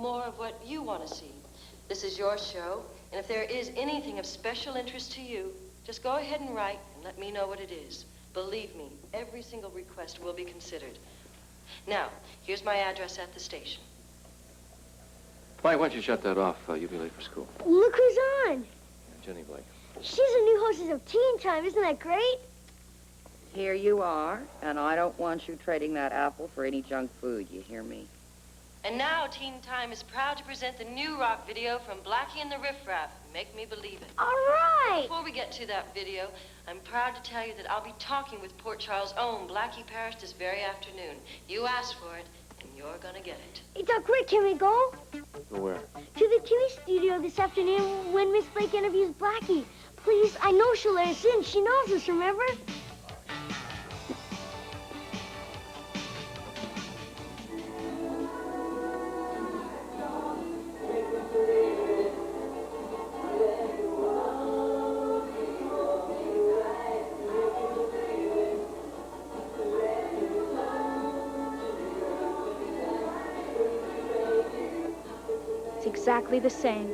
more of what you want to see. This is your show, and if there is anything of special interest to you, just go ahead and write and let me know what it is. Believe me, every single request will be considered. Now, here's my address at the station. Mike, why don't you shut that off? You'll be late for school. Look who's on. Ginny Blake. She's the new hostess of Teen Time. Isn't that great? Here you are, and I don't want you trading that apple for any junk food, you hear me? And now Teen Time is proud to present the new rock video from Blackie and the Riff Raff, Make Me Believe It. All right. Before we get to that video, I'm proud to tell you that I'll be talking with Port Charles' own Blackie Parrish this very afternoon. You asked for it, and you're gonna get it. Hey, Doc Rick, can we go? Go where? To the TV studio this afternoon when Miss Blake interviews Blackie. Please, I know she'll let us in. She knows us, remember? It's exactly the same.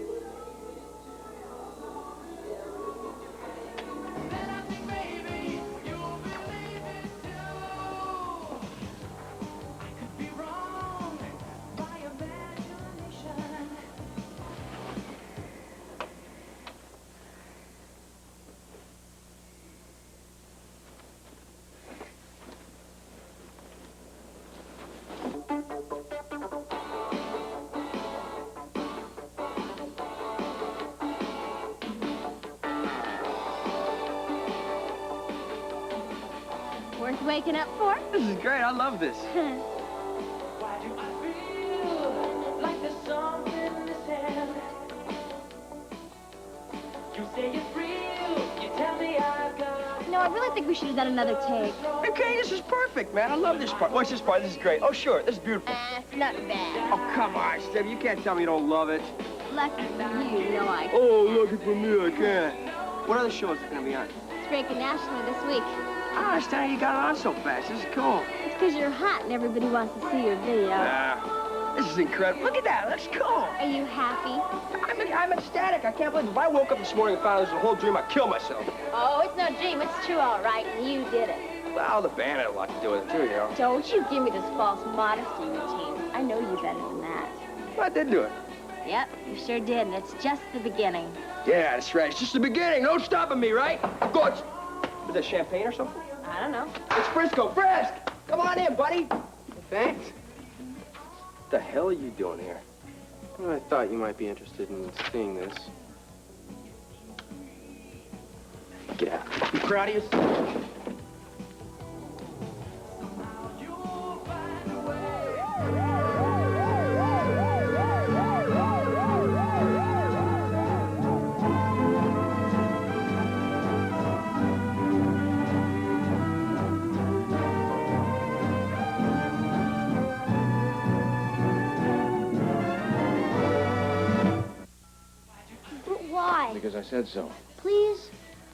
Worth waking up for? This is great. I love this. Why do I feel like there's something in this hand? You say it's real. You tell me I've got... No, I really think we should have done another take. Okay, this is perfect, man. I love this part. What's this part? This is great. Oh, sure. This is beautiful. It's not bad. Oh, come on, Steve. You can't tell me you don't love it. Lucky for you, you know I... Oh, lucky for me, I can't. What other shows are going to be on? It's breaking nationally this week. I understand how you got it on so fast. This is cool. It's because you're hot and everybody wants to see your video. This is incredible. Look at that. That's cool. Are you happy? I'm ecstatic. I can't believe it. If I woke up this morning and found out it was a whole dream, I'd kill myself. Oh, it's no dream. It's true, all right, and you did it. Well, the band had a lot to do with it, too, you know. Don't you give me this false modesty routine. I know you better than that. Well, I did do it. Yep, you sure did, and it's just the beginning. Yeah, that's right. It's just the beginning. No stopping me, right? Good. Is that champagne or something? I don't know. It's Frisco. Frisk! Come on in, buddy. Thanks. What the hell are you doing here? Well, I thought you might be interested in seeing this. Get out. You proud of yourself? Because I said so. Please?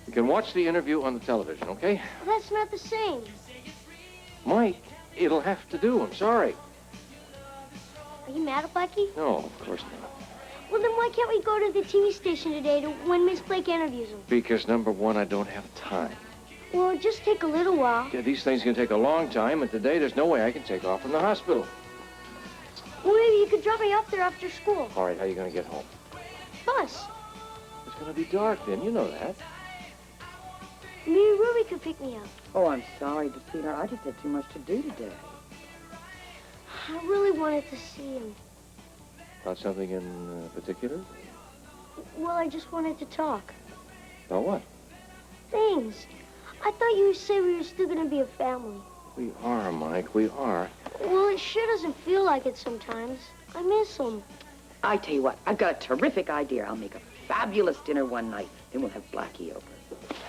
You can watch the interview on the television, okay? That's not the same. Mike, it'll have to do. I'm sorry. Are you mad at Blackie? No, of course not. Well, then why can't we go to the TV station today to when Miss Blake interviews him? Because, number one, I don't have time. Well, it'll just take a little while. Yeah, these things can take a long time, and today there's no way I can take off from the hospital. Well, maybe you could drop me off there after school. All right, how are you going to get home? Bus. It's going to be dark then, you know that. Maybe Ruby could pick me up. Oh, I'm sorry, sweetheart. I just had too much to do today. I really wanted to see him. About something in particular? Well, I just wanted to talk. About what? Things. I thought you would say we were still going to be a family. We are, Mike, we are. Well, it sure doesn't feel like it sometimes. I miss him. I tell you what, I've got a terrific idea. I'll make a fabulous dinner one night, then we'll have Blackie over.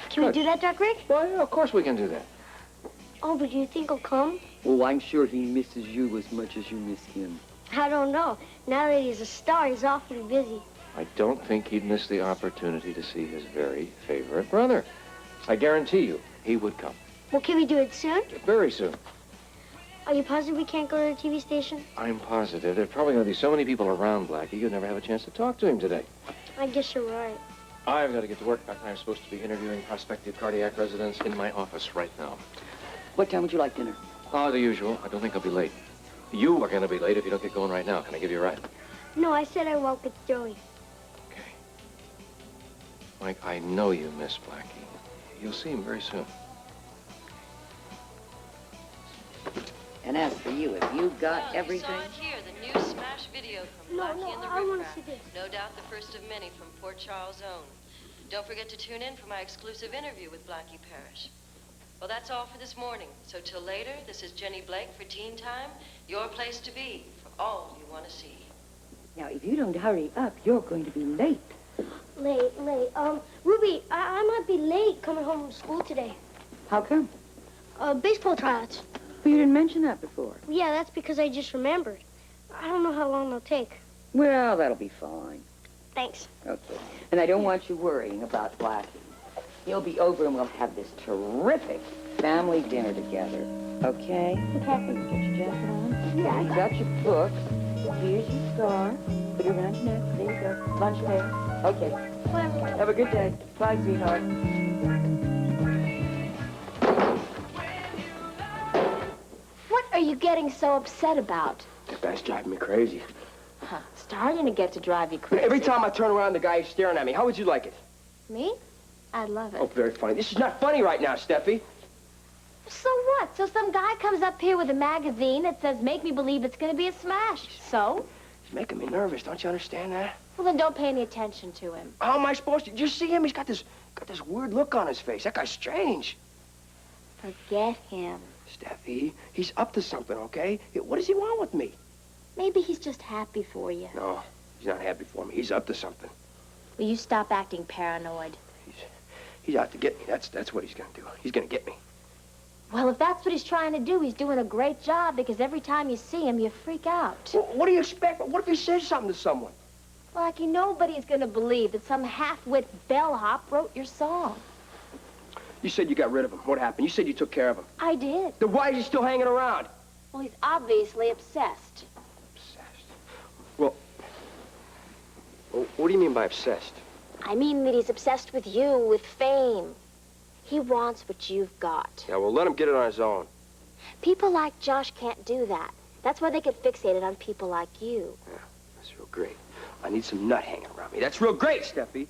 Can we do that, Doc Rick? Well, yeah, of course we can do that. Oh, but do you think he'll come? Oh, I'm sure he misses you as much as you miss him. I don't know. Now that he's a star, he's awfully busy. I don't think he'd miss the opportunity to see his very favorite brother. I guarantee you, he would come. Well, can we do it soon? Very soon. Are you positive we can't go to the TV station? I'm positive. There are probably going to be so many people around, Blackie, you'll never have a chance to talk to him today. I guess you're right. I've got to get to work. I'm supposed to be interviewing prospective cardiac residents in my office right now. What time would you like dinner? Oh, the usual. I don't think I'll be late. You are going to be late if you don't get going right now. Can I give you a ride? No, I said I won't. It's Joey. Okay. Mike, I know you miss Blackie. You'll see him very soon. And as for you, have you got everything? You saw it here, the new smash video from No, Blackie no, and the I wanna Riff see Raff. this. No doubt the first of many from Port Charles' own. Don't forget to tune in for my exclusive interview with Blackie Parrish. Well, that's all for this morning. So till later, this is Ginny Blake for Teen Time, your place to be for all you want to see. Now, if you don't hurry up, you're going to be late. Late. Ruby, I might be late coming home from school today. How come? Baseball tryouts. Well, you didn't mention that before. Yeah, that's because I just remembered. I don't know how long they'll take. Well, that'll be fine. Thanks. Okay. And I don't want you worrying about Blackie. He'll be over and we'll have this terrific family dinner together. Okay? Okay. Get your jacket on. Yeah, You got your books. Here's your scarf. Put it around your neck. There you go. Lunch pail. Okay. Whatever. Have a good day. Bye, sweetheart. What are you getting so upset about? That guy's driving me crazy. Starting to get to drive you crazy. Every time I turn around, the guy's staring at me. How would you like it? Me? I'd love it. Oh, very funny. This is not funny right now, Steffi. So what? So some guy comes up here with a magazine that says, make me believe it's going to be a smash. So? He's making me nervous. Don't you understand that? Well, then don't pay any attention to him. How am I supposed to? Did you see him? He's got this weird look on his face. That guy's strange. Forget him. Steffi, he's up to something, okay? What does he want with me? Maybe he's just happy for you. No, he's not happy for me. He's up to something. Will you stop acting paranoid? He's out to get me. That's what he's gonna do. He's gonna get me. Well, if that's what he's trying to do, he's doing a great job because every time you see him, you freak out. Well, what do you expect? What if he says something to someone? Blackie, nobody's going to believe that some half-wit bellhop wrote your song. You said you got rid of him. What happened? You said you took care of him. I did. Then why is he still hanging around? Well, he's obviously obsessed. Obsessed. Well, what do you mean by obsessed? I mean that he's obsessed with you, with fame. He wants what you've got. Yeah, well, let him get it on his own. People like Josh can't do that. That's why they get fixated on people like you. Yeah, that's real great. I need some nut hanging around me. That's real great, Steffi.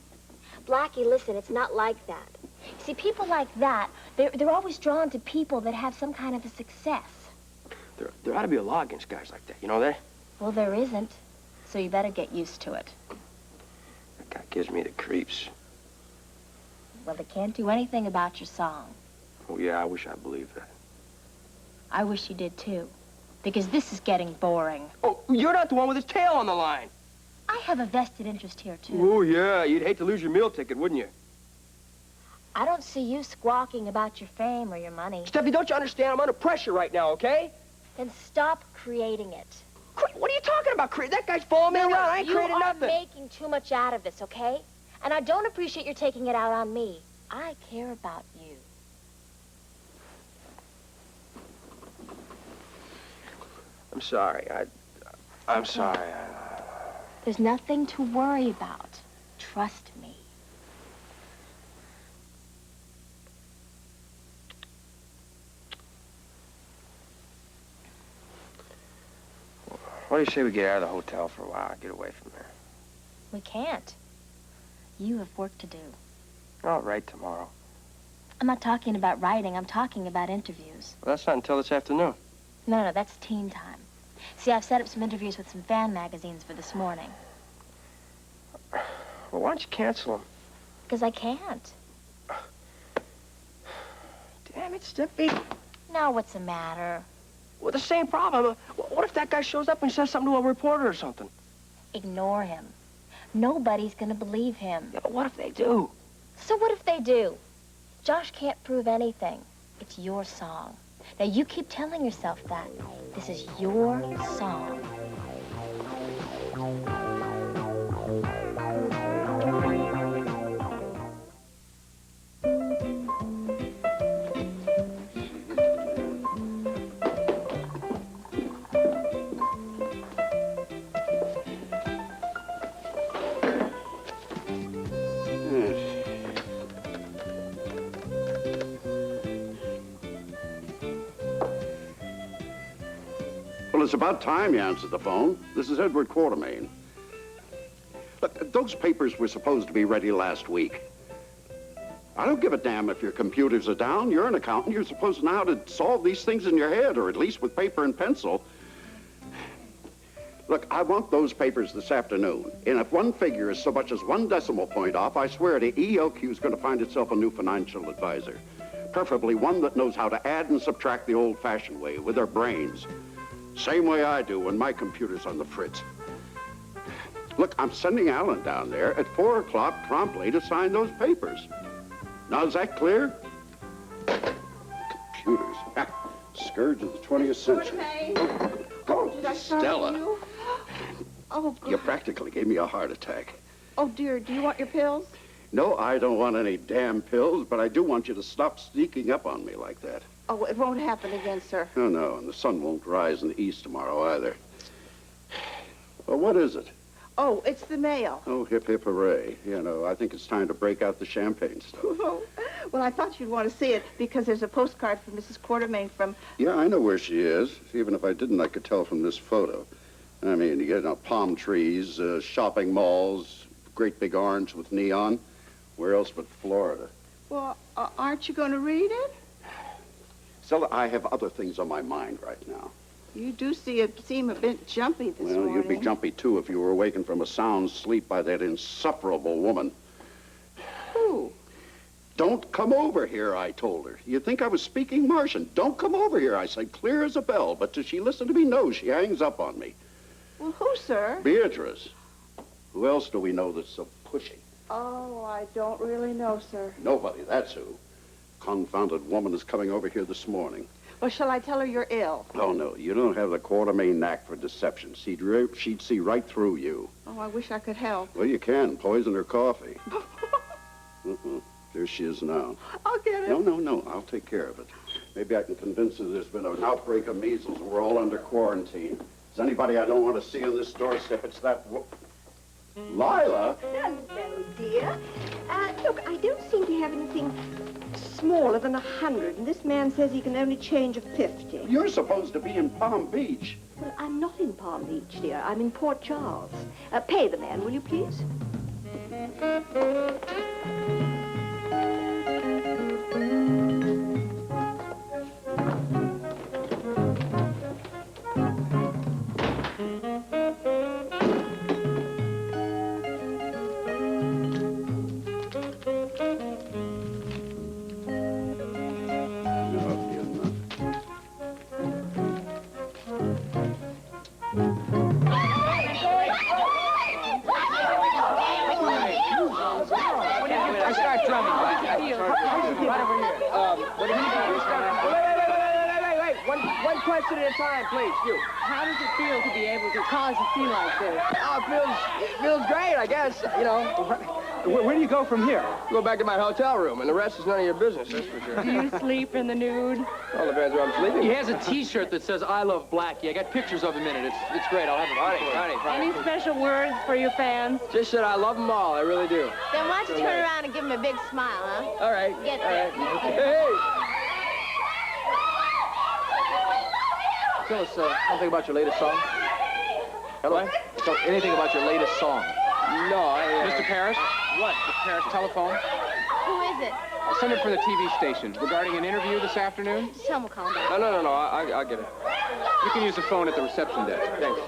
Blackie, listen, it's not like that. See, people like that, they're always drawn to people that have some kind of a success. There ought to be a law against guys like that. You know that? Well, there isn't. So you better get used to it. That guy gives me the creeps. Well, they can't do anything about your song. Oh, yeah, I wish I believed that. I wish you did, too. Because this is getting boring. Oh, you're not the one with his tail on the line. I have a vested interest here, too. Oh, yeah, you'd hate to lose your meal ticket, wouldn't you? I don't see you squawking about your fame or your money. Steffi, don't you understand? I'm under pressure right now, okay? Then stop creating it. What are you talking about, that guy's following me around. I ain't creating nothing. You are making too much out of this, okay? And I don't appreciate your taking it out on me. I care about you. I'm sorry. I'm sorry. There's nothing to worry about. Trust me. What do you say we get out of the hotel for a while, get away from there? We can't. You have work to do. I'll write tomorrow. I'm not talking about writing. I'm talking about interviews. Well, that's not until this afternoon. No, that's teen time. See, I've set up some interviews with some fan magazines for this morning. Well, why don't you cancel them? Because I can't. Damn it, Steffi. Now what's the matter? Well, the same problem. What if that guy shows up and says something to a reporter or something? Ignore him. Nobody's gonna believe him. Yeah, but what if they do? So what if they do? Josh can't prove anything. It's your song. Now you keep telling yourself that. This is your song. it's about time you answered the phone. This is Edward Quartermaine. Look, those papers were supposed to be ready last week. I don't give a damn if your computers are down. You're an accountant. You're supposed to know how to solve these things in your head, or at least with paper and pencil. Look, I want those papers this afternoon. And if one figure is so much as 1 decimal point off, I swear the ELQ is going to find itself a new financial advisor. Preferably one that knows how to add and subtract the old-fashioned way, with their brains. Same way I do when my computer's on the fritz. Look, I'm sending Alan down there at 4 o'clock promptly to sign those papers. Now, is that clear? Computers. Scourge of the 20th century. Oh, Stella. Oh, You practically gave me a heart attack. oh, dear, do you want your pills? No, I don't want any damn pills, but I do want you to stop sneaking up on me like that. Oh, it won't happen again, sir. Oh, no, and the sun won't rise in the east tomorrow either. Well, what is it? Oh, it's the mail. Oh, hip, hip, hooray. You know, I think it's time to break out the champagne stuff. Well, I thought you'd want to see it because there's a postcard from Mrs. Quartermaine from... Yeah, I know where she is. Even if I didn't, I could tell from this photo. I mean, you know, palm trees, shopping malls, great big orange with neon. Where else but Florida? Well, aren't you going to read it? Stella, I have other things on my mind right now. You do seem a bit jumpy this morning. Well, you'd be jumpy, too, if you were awakened from a sound sleep by that insufferable woman. Who? Don't come over here, I told her. You think I was speaking Martian. Don't come over here, I said, clear as a bell. But does she listen to me? No, she hangs up on me. Well, who, sir? Beatrice. Who else do we know that's so pushy? Oh, I don't really know, sir. Nobody, that's who. Confounded woman is coming over here this morning. Well, shall I tell her you're ill? Oh, no, you don't have the Quartermaine knack for deception. She'd see right through you. Oh, I wish I could help. Well, you can. Poison her coffee. There she is now. I'll get it. No, I'll take care of it. Maybe I can convince her there's been an outbreak of measles and we're all under quarantine. Is anybody I don't want to see on this doorstep? It's that Lila? Hello, dear. Look, I don't seem to have anything smaller than 100, and this man says he can only change a 50. You're supposed to be in Palm Beach. Well, I'm not in Palm Beach, dear. I'm in Port Charles. Pay the man, will you, please? One question at a time, please. You. How does it feel to be able to cause a scene like this? Oh, it feels great, I guess. You know. Where do you go from here? Go back to my hotel room, and the rest is none of your business, that's for sure. Do you sleep in the nude? Well, depends where I'm sleeping. He has a T-shirt that says, I love Blackie. I got pictures of him in it. It's great. I'll have it. Funny. Any special words for your fans? Just that I love them all. I really do. Then why don't you turn around and give him a big smile, huh? All right. Get all right. there. Hey! Tell us something about your latest song. Hello? So, anything about your latest song? No, Mr. Paris? What? Mr. Paris, telephone? Who is it? Someone from the TV station regarding an interview this afternoon. Someone call me. No. I'll get it. You can use the phone at the reception desk. Thanks.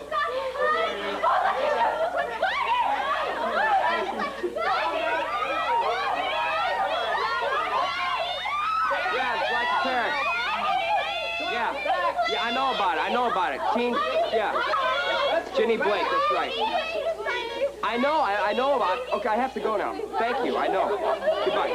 Yeah, it's like Paris. Yeah, I know about it. Ginny Blake, that's right. I know about it. Okay, I have to go now. Thank you, I know. Goodbye.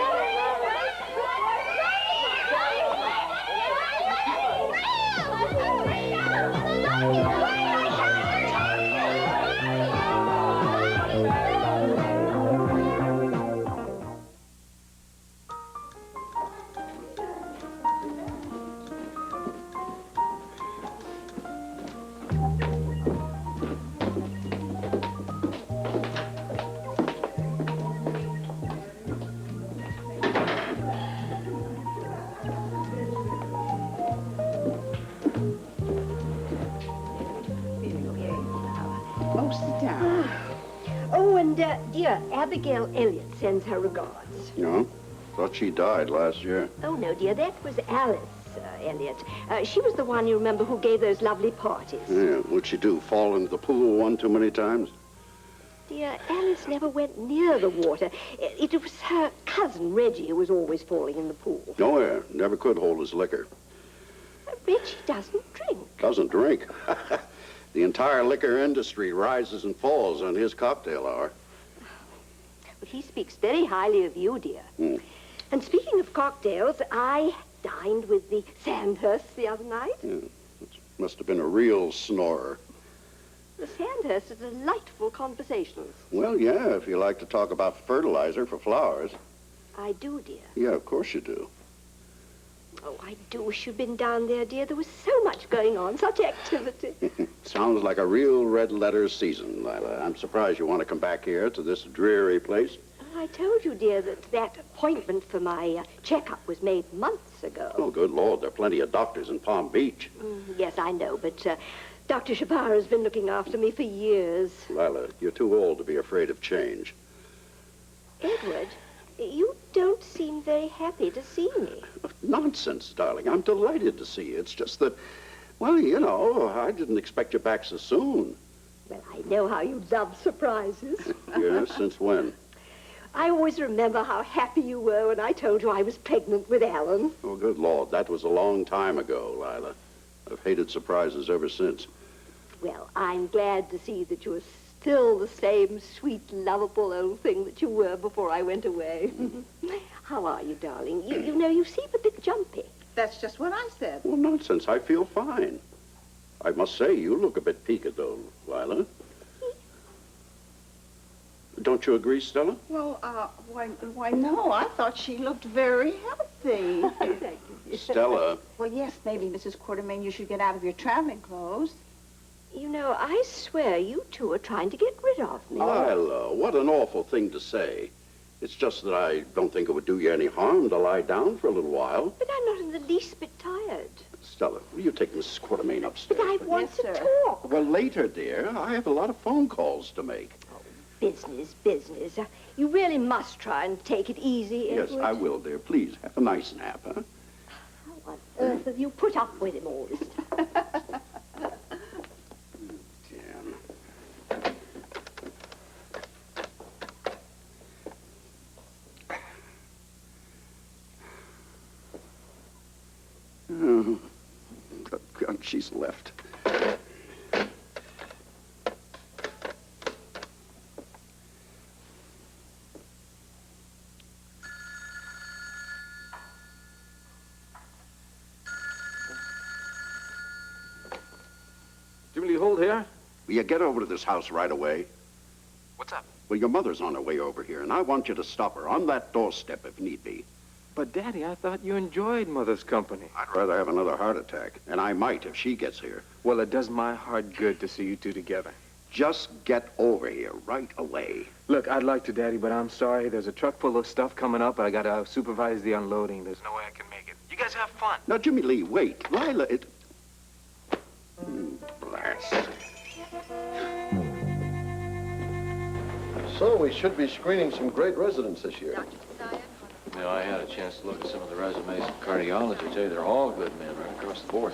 Oh, sit down. Oh, and, dear, Abigail Elliott sends her regards. No? Thought she died last year. Oh, no, dear, that was Alice Elliott. She was the one, you remember, who gave those lovely parties. Yeah, what'd she do, fall into the pool one too many times? Dear, Alice never went near the water. It was her cousin, Reggie, who was always falling in the pool. Oh, yeah, never could hold his liquor. Reggie doesn't drink. Doesn't drink. The entire liquor industry rises and falls on his cocktail hour. But he speaks very highly of you, dear. Hmm. And speaking of cocktails, I dined with the Sandhursts the other night. Yeah, must have been a real snorer. The Sandhursts are delightful conversationalists. Well, yeah, if you like to talk about fertilizer for flowers. I do, dear. Yeah, of course you do. Oh, I do wish you'd been down there, dear. There was so much going on, such activity. Sounds like a real red letter season, Lila. I'm surprised you want to come back here to this dreary place. I told you, dear, that appointment for my checkup was made months ago. Oh, good Lord, there are plenty of doctors in Palm Beach. Yes, I know, but Dr. Shabara has been looking after me for years. Lila, you're too old to be afraid of change. Edward, you don't seem very happy to see me. Nonsense, darling. I'm delighted to see you. It's just that, well, you know, I didn't expect you back so soon. Well, I know how you love surprises. Yes, since when? I always remember how happy you were when I told you I was pregnant with Alan. Oh, good Lord, that was a long time ago, Lila. I've hated surprises ever since. Well, I'm glad to see that you're still the same sweet, lovable old thing that you were before I went away. How are you, darling? You know, you seem a bit jumpy. That's just what I said. Well, nonsense. I feel fine. I must say, you look a bit peaked, though, Lila. Don't you agree, Stella? Well, why, no. I thought she looked very healthy. Thank you. Stella. Well, yes, maybe, Mrs. Quartermaine, you should get out of your traveling clothes. You know, I swear you two are trying to get rid of me. Lila, what an awful thing to say. It's just that I don't think it would do you any harm to lie down for a little while. But I'm not in the least bit tired. Stella, will you take Mrs. Quartermaine upstairs? But I want to talk. Well, later, dear. I have a lot of phone calls to make. Business, business. You really must try and take it easy, Edward. Yes, I will, dear. Please, have a nice nap, huh? How on earth have you put up with him all this time? Oh, God, she's left. Jimmy Lee Holt here? Will you get over to this house right away? What's up? Well, your mother's on her way over here, and I want you to stop her on that doorstep if need be. But, Daddy, I thought you enjoyed Mother's company. I'd rather have another heart attack, and I might if she gets here. Well, it does my heart good to see you two together. Just get over here right away. Look, I'd like to, Daddy, but I'm sorry. There's a truck full of stuff coming up. I gotta supervise the unloading. There's no way I can make it. You guys have fun. Now, Jimmy Lee, wait. Lila, it... Blast. So we should be screening some great residents this year. You know, I had a chance to look at some of the resumes of cardiology. I tell you, they're all good men right across the board.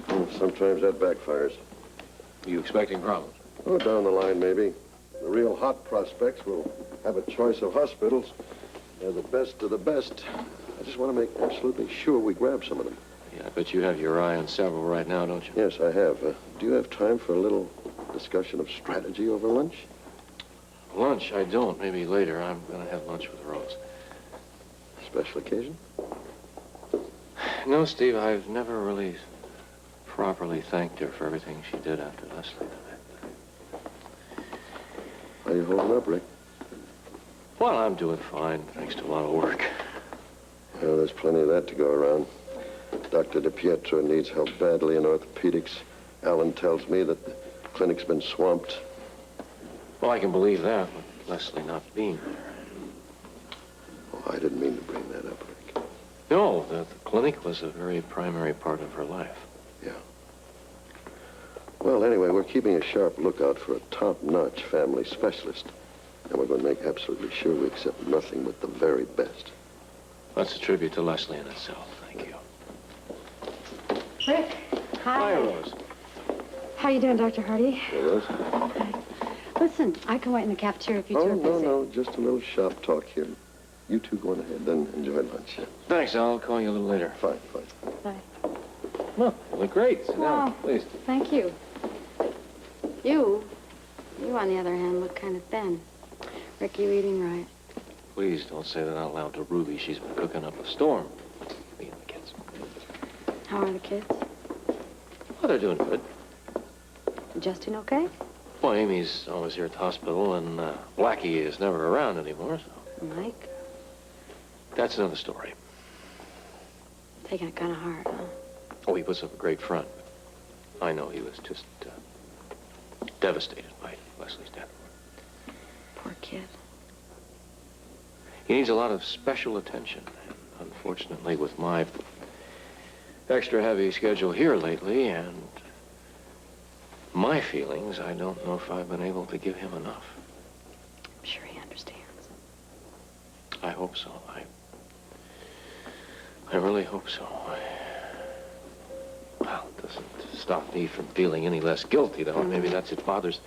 Sometimes that backfires. Are you expecting problems? Oh, down the line, maybe. The real hot prospects will have a choice of hospitals. They're the best of the best. I just want to make absolutely sure we grab some of them. Yeah, I bet you have your eye on several right now, don't you? Yes, I have. Do you have time for a little discussion of strategy over lunch? Lunch, I don't. Maybe later. I'm going to have lunch with Rose. Special occasion? No, Steve, I've never really properly thanked her for everything she did after Leslie died. How you holding up, Rick? Well, I'm doing fine, thanks to a lot of work. Well, there's plenty of that to go around. Dr. DiPietro needs help badly in orthopedics. Alan tells me that the clinic's been swamped. Well, I can believe that, with Leslie not being there. Oh, I didn't mean to bring that up, Rick. No, the clinic was a very primary part of her life. Yeah. Well, anyway, we're keeping a sharp lookout for a top-notch family specialist. And we're going to make absolutely sure we accept nothing but the very best. That's a tribute to Leslie in itself. Thank you. Rick, hi. Hi, Rose. How you doing, Dr. Hardy? Hey, Rose? Listen, I can wait in the cafeteria if you two are busy. No, just a little shop talk here. You two go on ahead, then enjoy lunch. Thanks, I'll call you a little later. Fine. Bye. Look, you look great. Sit down, please. Thank you. You, on the other hand, look kind of thin. Rick, you eating right? Please don't say that out loud to Ruby. She's been cooking up a storm. Me and the kids. How are the kids? Oh, they're doing good. Justin okay? Well, Amy's always here at the hospital, and Blackie is never around anymore, so... Mike? That's another story. Taking it kind of hard, huh? Oh, he puts up a great front. I know he was just devastated by Leslie's death. Poor kid. He needs a lot of special attention. And unfortunately, with my extra heavy schedule here lately and my feelings, I don't know if I've been able to give him enough. I'm sure he understands. I hope so. I really hope so. Well, it doesn't stop me from feeling any less guilty, though. Maybe that's it bothers...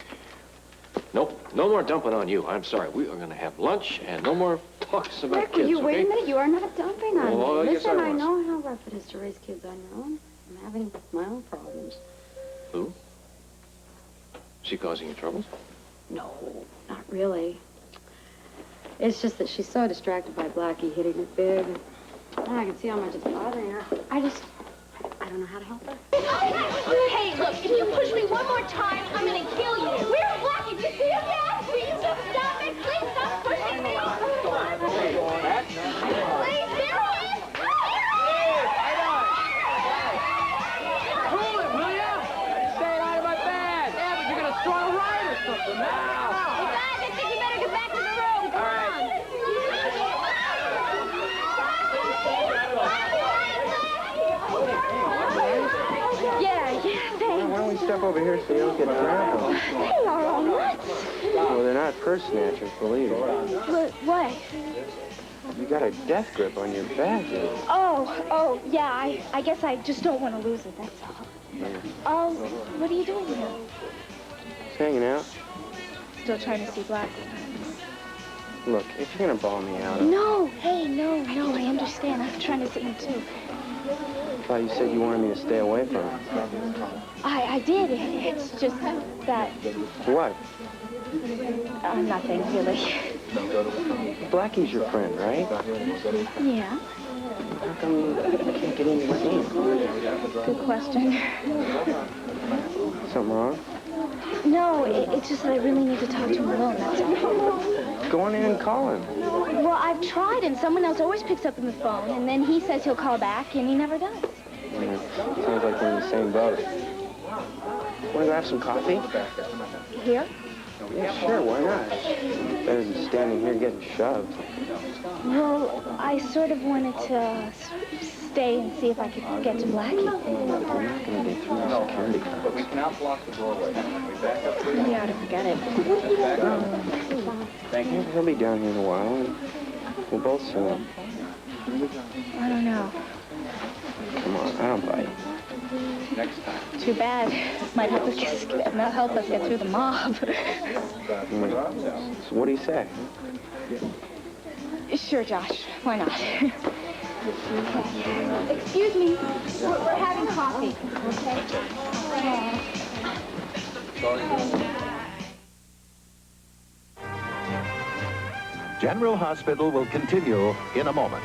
Nope, no more dumping on you. I'm sorry. We are going to have lunch and no more talks about Rick, kids, you wait okay? a minute. You are not dumping on Oh, me. yes, Listen, I was. know how rough it is to raise kids on your own. I'm having my own problems. Who? She causing you troubles? No, not really. It's just that she's so distracted by Blackie hitting her big. And I can see how much it's bothering her. I don't know how to help her. Hey, look, if you push me one more time, I'm gonna kill you. Where's Blackie? Did you see him yet? Please stop it. Please stop pushing me. Please, there he is. Cool it, will ya? Stay out of my bed. Yeah, but you're gonna start a riot or something now. Hey, guys, I think you better get back to the room. Come on. Yeah, thanks. Why don't we step over here so you don't get trampled? They are all nuts. Well, they're not purse snatchers, believe me. What? You got a death grip on your back. Oh, yeah, I guess I just don't want to lose it, that's all. Oh, what are you doing here? Just hanging out. Still trying to see Blackie. Look, if you're gonna bawl me out, No, hey, no, I understand. I'm trying to see him, too. I thought you said you wanted me to stay away from him. I did. It's just that... What? Nothing, really. Blackie's your friend, right? Yeah, How come you can't get in with him? good question. Something wrong? No, it's just that I really need to talk to him alone, that's all. Go on in and call him. Well, I've tried, and someone else always picks up the phone, and then he says he'll call back, and he never does. Sounds like we're in the same boat. Want to go have some coffee? Here? Yeah, sure, why not? Better than standing here getting shoved. Well, I sort of wanted to stay and see if I could get to Blackie. We're not going to get through the security But we cannot block the doorway. We back up to Maybe I ought to forget it. Thank you. He'll be down here in a while, and we'll both see him. I don't know. Come on, I don't bite. Next time. Too bad. Might help us get through the mob. So what do you say? Sure, Josh. Why not? Excuse me. We're having coffee. Okay? General Hospital will continue in a moment.